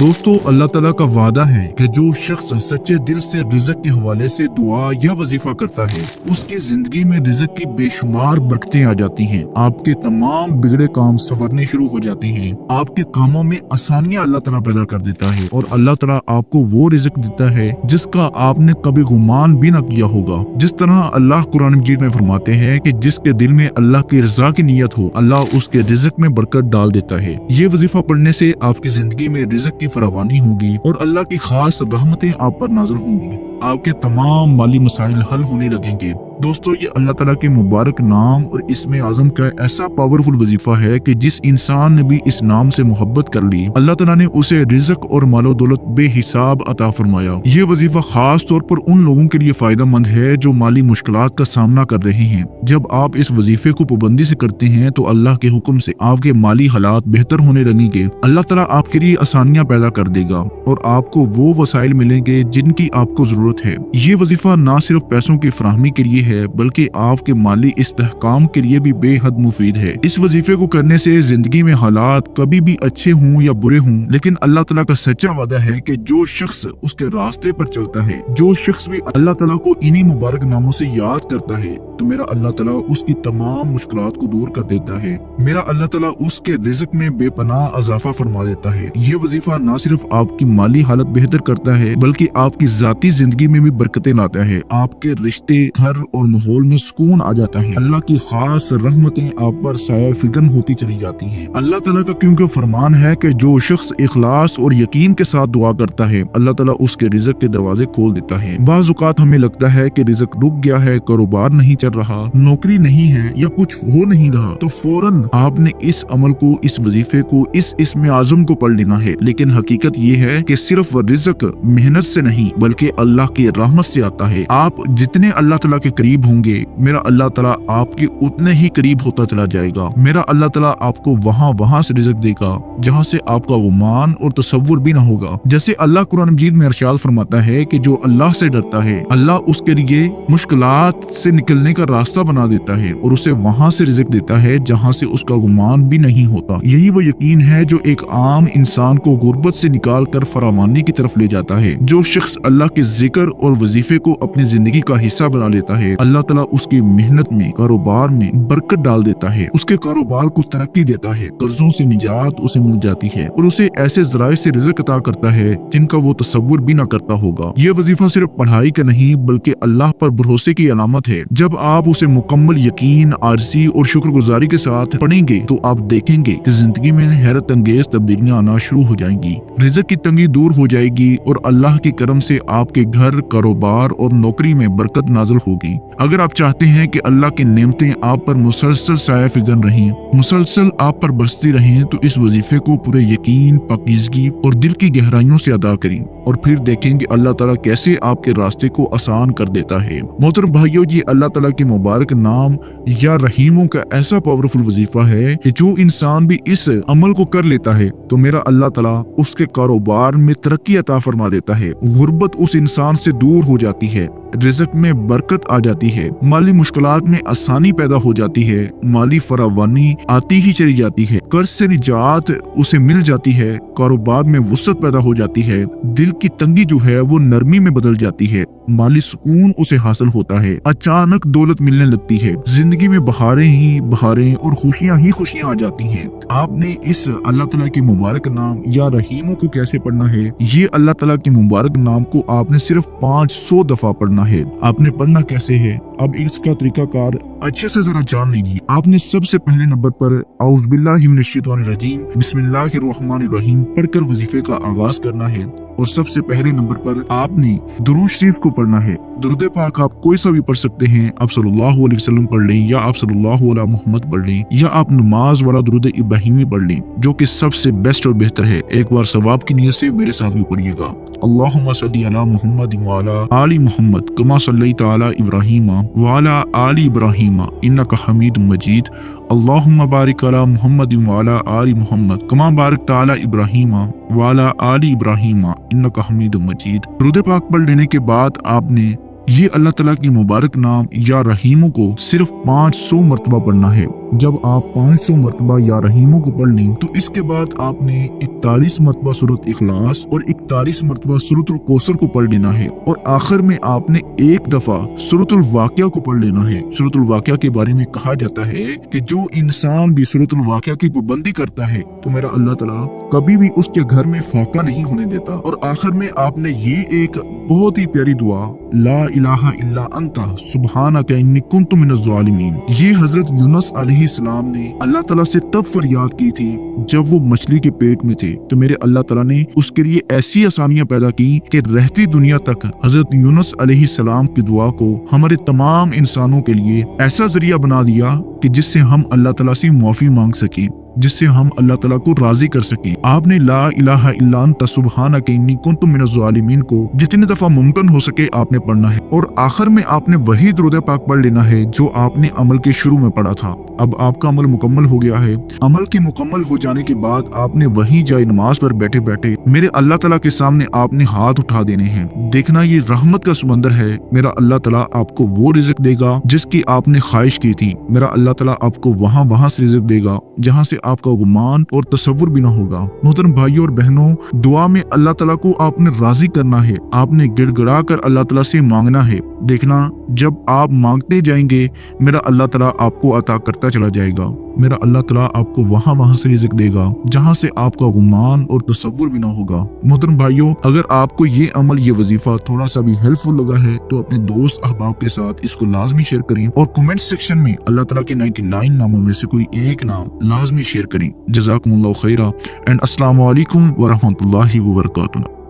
दोस्तों, अल्लाह ताला का वादा है कि जो शख्स सच्चे दिल से रिज़्क़ के हवाले से दुआ या वजीफा करता है, उसकी जिंदगी में रिज़्क़ की बेशुमार बरकतें आ जाती हैं। आपके तमाम बिगड़े काम संवरने शुरू हो जाते हैं। आपके कामों में आसानियां अल्लाह ताला पैदा कर देता है और अल्लाह ताला आपको वो रिज़्क़ देता है जिसका आपने कभी गुमान भी न किया होगा। जिस तरह अल्लाह कुरान मजीद में फरमाते हैं कि जिसके दिल में अल्लाह की रज़ा की नीयत हो, अल्लाह उसके रिज़्क़ में बरकत डाल देता है। ये वजीफा पढ़ने से आपकी जिंदगी में रिज़्क़ की फरावानी होगी और अल्लाह की खास रहमतें आप पर नाज़िल होंगी। आपके तमाम माली मसाइल हल होने लगेंगे। दोस्तों, ये अल्लाह ताला के मुबारक नाम और इसमें आज़म का ऐसा पावरफुल वजीफा है कि जिस इंसान ने भी इस नाम से मोहब्बत कर ली, अल्लाह ताला ने उसे रिज़्क़ और मालो दौलत बेहिसाब अता फरमाया। ये वजीफा खास तौर पर उन लोगों के लिए फायदेमंद है जो माली मुश्किलात का सामना कर रहे हैं। जब आप इस वजीफे को पाबंदी से करते हैं तो अल्लाह के हुक्म से आपके माली हालात बेहतर होने लगेंगे। अल्लाह ताला आपके लिए आसानियां पैदा कर देगा और आपको वो वसाइल मिलेंगे जिनकी आपको जरूरत है। ये वजीफा न सिर्फ पैसों की फराहमी के लिए है बल्कि आपके माली इस्तेहकाम के लिए भी बेहद मुफीद है। इस वजीफे को करने से जिंदगी में हालात कभी भी अच्छे हों या बुरे हों, लेकिन अल्लाह ताला का सच्चा वादा है कि जो शख्स उसके रास्ते पर चलता है, जो शख्स भी अल्लाह ताला को इन्हीं मुबारक नामों से याद करता है, तो मेरा अल्लाह ताला उसकी तमाम मुश्किलात को दूर कर देता है। मेरा अल्लाह ताला उसके रिज़्क़ में बेपनाह इजाफा फरमा देता है। ये वजीफा न सिर्फ आपकी माली हालत बेहतर करता है बल्कि आपकी जाती जिंदगी में भी बरकतें लाता है। आपके रिश्ते, घर और माहौल में सुकून आ जाता है। अल्लाह की खास रहमतें आप पर साया फिगन होती चली जाती हैं। अल्लाह ताला का क्योंकि फरमान है कि जो शख्स इखलास और यकीन के साथ दुआ करता है, अल्लाह ताला उसके रिज़्क़ के दरवाजे खोल देता है। बाज़ औक़ात हमें लगता है कि रिज़्क़ रुक गया है, कारोबार नहीं चल रहा, नौकरी नहीं है या कुछ हो नहीं रहा, तो फौरन आपने इस अमल को, इस वजीफे को, इस इस्म आज़म को पढ़ लेना है। लेकिन हकीकत ये है कि सिर्फ रिज़्क़ मेहनत से नहीं बल्कि अल्लाह की रहमत से आता है। आप जितने अल्लाह ताला के करीब होंगे, मेरा अल्लाह ताला आपके उतने ही करीब होता चला जाएगा। मेरा अल्लाह ताला आपको वहाँ से रिज़्क़ देगा जहाँ से आपका गुमान और तसव्वुर भी ना होगा। जैसे अल्लाह कुरान मजीद में इरशाद फरमाता है कि जो अल्लाह से डरता है, अल्लाह उसके लिए मुश्किलात से निकलने का रास्ता बना देता है और उसे वहाँ से रिज़्क़ देता है जहाँ से उसका गुमान भी नहीं होता। यही वो यकीन है जो एक आम इंसान को गुर्बत से निकाल कर फरावानी की तरफ ले जाता है। जो शख्स अल्लाह के जिक्र और वजीफे को अपनी जिंदगी का हिस्सा बना लेता है, अल्लाह ताला उसकी मेहनत में, कारोबार में बरकत डाल देता है, उसके कारोबार को तरक्की देता है, कर्जों से निजात उसे मिल जाती है और उसे ऐसे ज़राए से रिज़्क़ अता करता है जिनका वो तसव्वुर भी ना करता होगा। ये वजीफा सिर्फ पढ़ाई का नहीं बल्कि अल्लाह पर भरोसे की अलामत है। जब आप उसे मुकम्मल यकीन, आरज़ी और शुक्रगुजारी के साथ पढ़ेंगे तो आप देखेंगे कि जिंदगी में हैरत अंगेज तब्दीलियां आना शुरू हो जाएंगी। रिज़्क़ की तंगी दूर हो जाएगी और अल्लाह के करम से आपके घर, कारोबार और नौकरी में बरकत नाज़िल होगी। अगर आप चाहते हैं कि अल्लाह की नेमतें आप पर मुसलसल साया फिगन रहें, मुसलसल आप पर बरसती रहें, तो इस वजीफे को पूरे यकीन, पाकीज़गी और दिल की गहराइयों से अदा करें और फिर देखेंगे अल्लाह ताला कैसे आपके रास्ते को आसान कर देता है। मोहतरम भाइयों, ये अल्लाह ताला के मुबारक नाम या रहीमों का ऐसा पावरफुल वजीफा है कि जो इंसान भी इस अमल को कर लेता है तो मेरा अल्लाह ताला उसके कारोबार में तरक्की अता फरमा देता है। गुर्बत उस इंसान से दूर हो जाती है, रिज़्क़ में बरकत आ जाती है, माली मुश्किलात में आसानी पैदा हो जाती है, माली फरावानी आती ही चली जाती है, कर्ज से निजात उसे मिल जाती है, कारोबार में वुसअत पैदा हो जाती है, दिल की तंगी जो है वो नरमी में बदल जाती है, माली सुकून उसे हासिल होता है, अचानक दौलत मिलने लगती है, जिंदगी में बहारें ही बहारें और खुशियां ही खुशियां आ जाती हैं। आपने इस अल्लाह ताला के मुबारक नाम या रहीमों को कैसे पढ़ना है? ये अल्लाह ताला के मुबारक नाम को आपने सिर्फ 500 दफा पढ़ना है। आपने पढ़ना कैसे है, अब इसका तरीकाकार अच्छे से जरा जान लीजिए। आपने सबसे पहले नंबर पर औज़ु बिल्लाहि मिनश शैतानिर रजीम बिस्मिल्लाहिर रहमानिर रहीम पढ़कर वजीफे का आगाज करना है और सबसे पहले नंबर पर आपने दुरूद शरीफ को पढ़ना है। दुरूद पाक आप कोई सा भी पढ़ सकते हैं। आप सल्लल्लाहु अलैहि वसल्लम पढ़ लें या आप सल्लल्लाहु अला मुहम्मद पढ़ लें या आप नमाज वाला दुरूद इब्राहिमी पढ़ लें, जो कि सबसे बेस्ट और बेहतर है। एक बार सवाब की नियत से मेरे साथ भी पढ़िएगा। अल्लाहुम्मा सल्ली अला मुहम्मद व अला आलि मुहम्मद कमा सल्लैता अला इब्राहीम व अला आलि इब्राहीम इन्नका हमीदुम मजीद। अल्लाहुम्मा बारिक अला मुहम्मद व अला आलि मुहम्मद कमा बारकता अला इब्राहीम व अला आलि इब्राहीम इन्नका हमीदुम मजीद। दुरूद पाक पढ़ लेने के बाद आपने ये अल्लाह ताला की मुबारक नाम या रहीमों को सिर्फ 500 मरतबा पढ़ना है। जब आप 500 मरतबा या रहीमों को पढ़ लें तो इसके बाद आपने 41 मरतबा सूरत इखलास और 41 मरतबा सूरतुल कौसर को पढ़ लेना है और आखिर में आपने एक दफा सूरतुल वाक़िया को पढ़ लेना है। सूरतुल वाक़िया के बारे में कहा जाता है कि जो इंसान भी सूरतुल वाक़िया की पाबंदी करता है तो मेरा अल्लाह ताला कभी भी उसके घर में फाका नहीं होने देता। और आखिर में आपने ये एक बहुत ही प्यारी दुआ ला इलाहा इल्ला अंता सुब्हानका इन्नी कुन्तु मिनज़ ज़ालिमीन, ये हजरत यूनुस अलैहिस्सलाम ने अल्लाह ताला से तब फरियाद की थी जब वो मछली के पेट में थे। तो मेरे अल्लाह ताला ने उसके लिए ऐसी आसानियां पैदा की कि रहती दुनिया तक हजरत यूनुस अलैहिस्सलाम की दुआ को हमारे तमाम इंसानों के लिए ऐसा जरिया बना दिया कि जिससे हम अल्लाह ताला से माफी मांग सकें, जिससे हम अल्लाह ताला को राजी कर सकें। आपने ला इलाहा इल्ला अंता सुब्हानका इन्नी कुन्तु मिनज़ ज़ालिमीन को जितनी दफा मुमकिन हो सके आपने पढ़ना है और आखिर में आपने वही दुरूद पाक पढ़ लेना है जो आपने अमल के शुरू में पढ़ा था। अब आपका अमल मुकम्मल हो गया है। अमल के मुकम्मल हो जाने के बाद आपने वही जाए नमाज पर बैठे बैठे मेरे अल्लाह ताला के सामने आपने हाथ उठा देने हैं। देखना ये रहमत का समंदर है। मेरा अल्लाह ताला आपको वो रिज़्क देगा जिसकी आपने ख्वाहिश की थी। मेरा अल्लाह ताला आपको वहाँ से रिज़्क देगा जहाँ से आपका गुमान और तसव्वुर भी ना होगा। मोहतरम भाइयों और बहनों, दुआ में अल्लाह ताला को आपने राजी करना है। आपने गिड़गिड़ा कर अल्लाह ताला से मांगना है। देखना जब आप मांगते जाएंगे मेरा अल्लाह ताला आपको अता करता चला जाएगा। मेरा अल्लाह ताला आपको वहाँ से रिज़्क देगा जहाँ से आपका गुमान और तसव्वुर भी ना होगा। मोहतरम भाइयों, अगर आपको ये अमल ये वजीफा थोड़ा सा भी हेल्पफुल लगा है तो अपने दोस्त अहबाब के साथ इसको लाजमी शेयर करें और कमेंट सेक्शन में अल्लाह ताला के 99 नामों में से कोई एक नाम लाजमी शेयर करें। जज़ाकुमुल्लाहु खैरा एंड अस्सलामु अलैकुम व रहमतुल्लाहि व बरकातुहू।